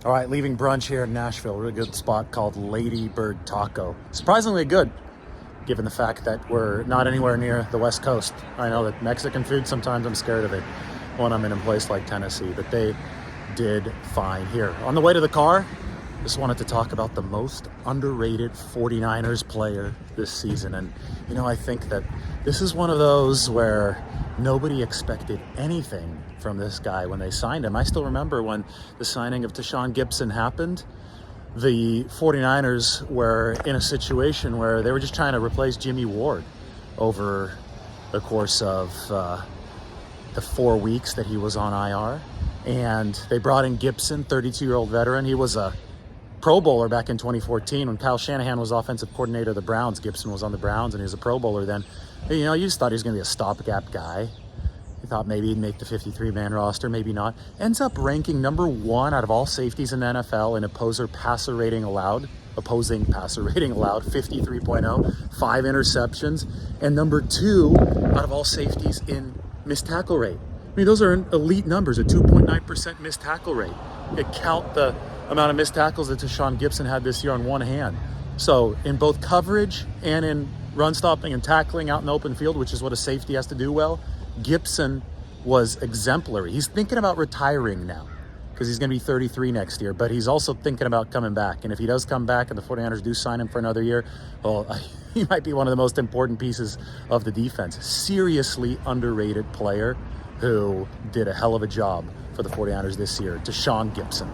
All right, leaving brunch here in Nashville. Really good spot called Lady Bird Taco. Surprisingly good, given the fact that we're not anywhere near the West Coast. I know that Mexican food, sometimes I'm scared of it when I'm in a place like Tennessee, but they did fine here. On the way to the car, just wanted to talk about the most underrated 49ers player this season. And, I think that this is one of those where nobody expected anything from this guy when they signed him. I still remember when the signing of Tashaun Gipson happened, the 49ers were in a situation where they were just trying to replace Jimmy Ward over the course of the 4 weeks that he was on IR. And they brought in Gipson, 32-year-old veteran. He was a Pro Bowler back in 2014 when Kyle Shanahan was offensive coordinator of the Browns. Gipson was on the Browns, and he was a Pro Bowler then. You just thought he was going to be a stopgap guy. You thought maybe he'd make the 53-man roster, maybe not. Ends up ranking number 1 out of all safeties in the NFL in opposing passer rating allowed, 53.0, 5 interceptions, and number 2 out of all safeties in missed tackle rate. Those are elite numbers, a 2.9% missed tackle rate. You count the amount of missed tackles that Tashaun Gipson had this year on one hand. So in both coverage and in run stopping and tackling out in the open field, which is what a safety has to do well, Gipson was exemplary. He's thinking about retiring now because he's going to be 33 next year, but he's also thinking about coming back. And if he does come back and the 49ers do sign him for another year, well, he might be one of the most important pieces of the defense. Seriously underrated player who did a hell of a job for the 49ers this year, Tashaun Gipson.